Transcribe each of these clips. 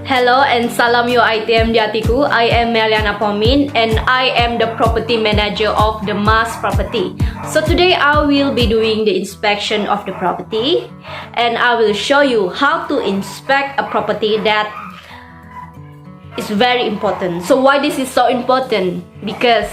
Hello and salam yo ITM di hatiku. I am Meliana Pomin and I am the property manager of the Mas Property. So today I will be doing the inspection of the property and I will show you how to inspect a property that is very important. So why this is so important? Because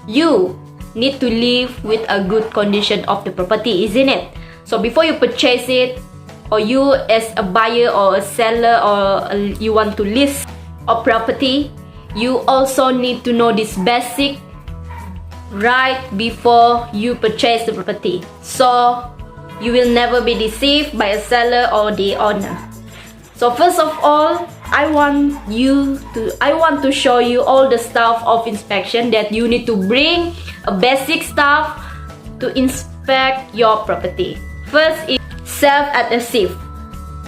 you need to live with a good condition of the property, isn't it? So before you purchase it, or you as a buyer or a seller, or you want to list a property, you also need to know this basic right before you purchase the property, so you will never be deceived by a seller or the owner. So first of all, I want to show you all the stuff of inspection that you need to bring, a basic stuff to inspect your property. First is self-adhesive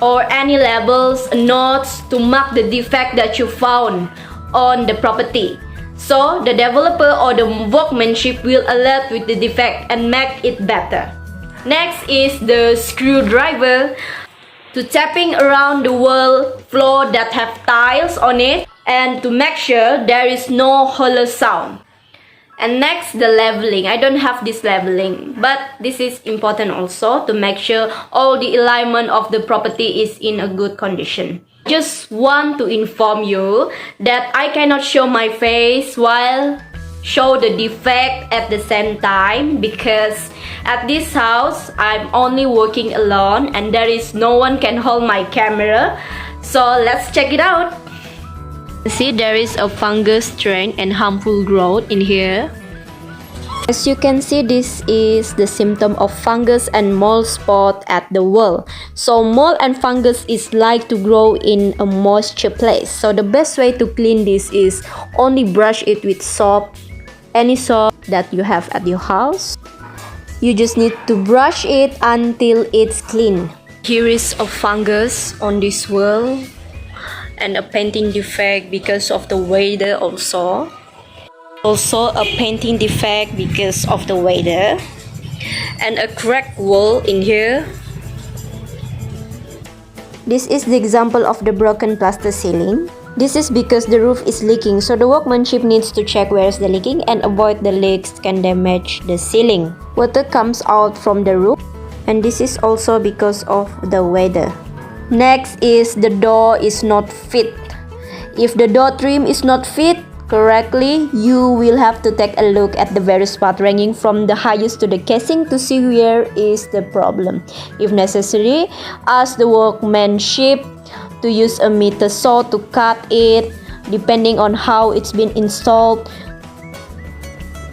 or any labels, notes to mark the defect that you found on the property. So the developer or the workmanship will alert with the defect and make it better. Next is the screwdriver to tapping around the wall floor that have tiles on it and to make sure there is no hollow sound. And next, the leveling. I don't have this leveling, but this is important also to make sure all the alignment of the property is in a good condition. Just want to inform you that I cannot show my face while show the defect at the same time, because at this house I'm only working alone and there is no one can hold my camera. So let's check it out. See, there is a fungus strain and harmful growth in here. As you can see, this is the symptom of fungus and mold spot at the wall. So mold and fungus is like to grow in a moisture place. So the best way to clean this is only brush it with soap, any soap that you have at your house. You just need to brush it until it's clean. Here is a fungus on this wall and a painting defect because of the weather also. Also a painting defect because of the weather. And a cracked wall in here. This is the example of the broken plaster ceiling. This is because the roof is leaking, so the workmanship needs to check where is the leaking and avoid the leaks can damage the ceiling. Water comes out from the roof, and this is also because of the weather. Next is the door is not fit. If the door trim is not fit correctly, you will have to take a look at the various parts ranging from the highest to the casing to see where is the problem. If necessary, ask the workmanship to use a meter saw to cut it depending on how it's been installed.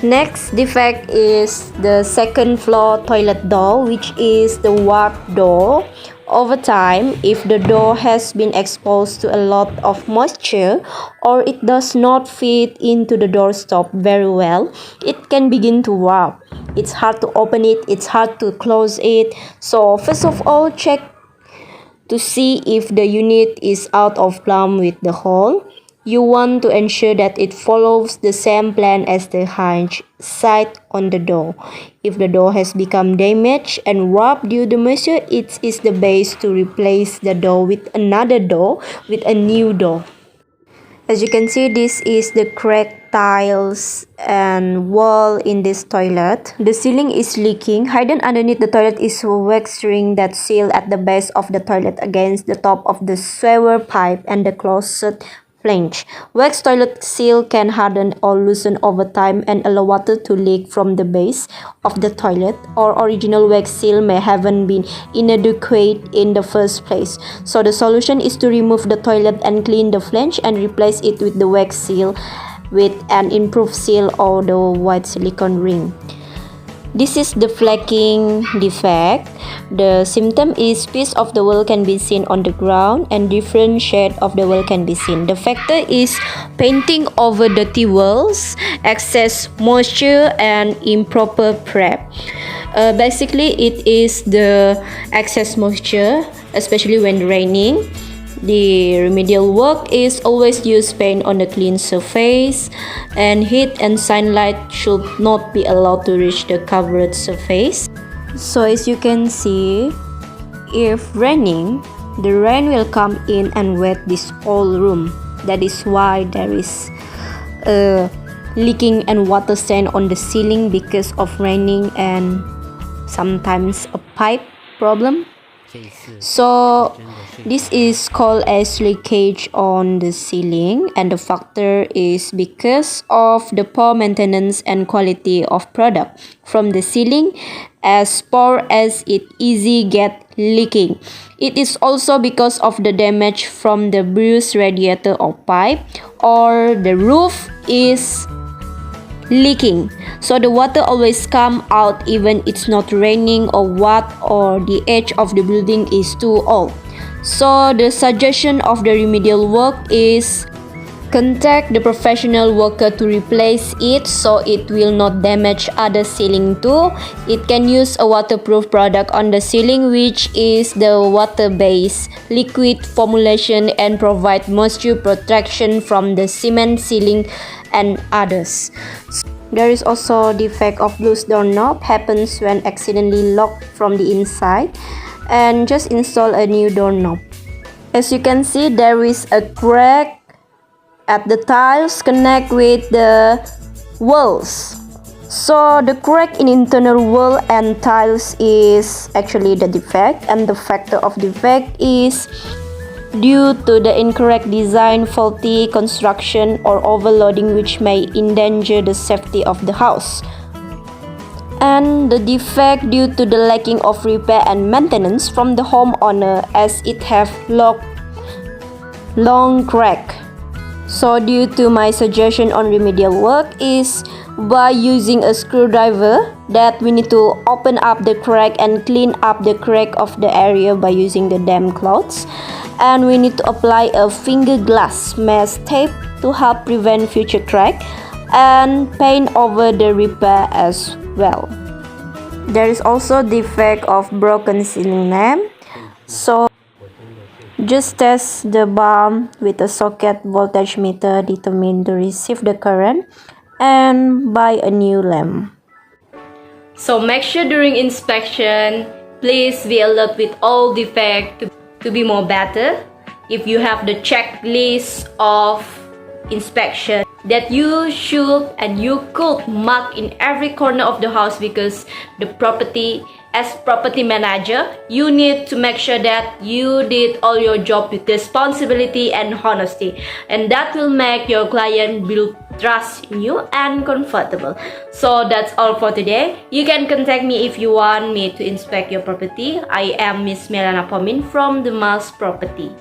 Next defect is the second floor toilet door, which is the warped door. Over time, if the door has been exposed to a lot of moisture or it does not fit into the doorstop very well, it can begin to warp. It's hard to open it, it's hard to close it. So first of all, check to see if the unit is out of plumb with the hole. You want to ensure that it follows the same plan as the hinge side on the door. If the door has become damaged and warped due to moisture, it is the best to replace the door with another door with a new door. As you can see, this is the cracked tiles and wall in this toilet. The ceiling is leaking. Hidden underneath the toilet is a wax ring that seal at the base of the toilet against the top of the sewer pipe and the closet flange. Wax toilet seal can harden or loosen over time and allow water to leak from the base of the toilet, or original wax seal may haven't been inadequate in the first place. So the solution is to remove the toilet and clean the flange and replace it with the wax seal with an improved seal or the white silicone ring. This is the flaking defect. The symptom is piece of the wall can be seen on the ground and different shade of the wall can be seen. The factor is painting over dirty walls, excess moisture and improper prep. Basically, it is the excess moisture, especially when raining. The remedial work is always use paint on a clean surface, and heat and sunlight should not be allowed to reach the covered surface. So as you can see, if raining, the rain will come in and wet this whole room. That is why there is leaking and water stain on the ceiling because of raining and sometimes a pipe problem. So this is called as leakage on the ceiling, and the factor is because of the poor maintenance and quality of product from the ceiling, as poor as it easy get leaking. It is also because of the damage from the bruised radiator or pipe, or the roof is leaking, so the water always come out even it's not raining or what, or the edge of the building is too old. So the suggestion of the remedial work is contact the professional worker to replace it so it will not damage other ceiling too. It can use a waterproof product on the ceiling, which is the water-based liquid formulation, and provide moisture protection from the cement ceiling and others. There is also defect of loose doorknob, happens when accidentally locked from the inside, and just install a new doorknob. As you can see, there is a crack at the tiles connect with the walls. So the crack in internal wall and tiles is actually the defect, and the factor of defect is due to the incorrect design, faulty construction, or overloading, which may endanger the safety of the house. And the defect due to the lacking of repair and maintenance from the homeowner, as it have long crack. So due to my suggestion on remedial work is by using a screwdriver, that we need to open up the crack and clean up the crack of the area by using the damp cloths. And we need to apply a finger glass mesh tape to help prevent future crack, and paint over the repair as well. There is also defect of broken ceiling lamp. So just test the bulb with a socket voltage meter determined to receive the current, and buy a new lamp. So make sure during inspection, please be alert with all defects to be more better. If you have the checklist of inspection that you should and you could mark in every corner of the house, because the property, as property manager, you need to make sure that you did all your job with responsibility and honesty, and that will make your client build trust in you and comfortable. So that's all for today. You can contact me if you want me to inspect your property. I am Miss Melana Pomin from the Mas Property.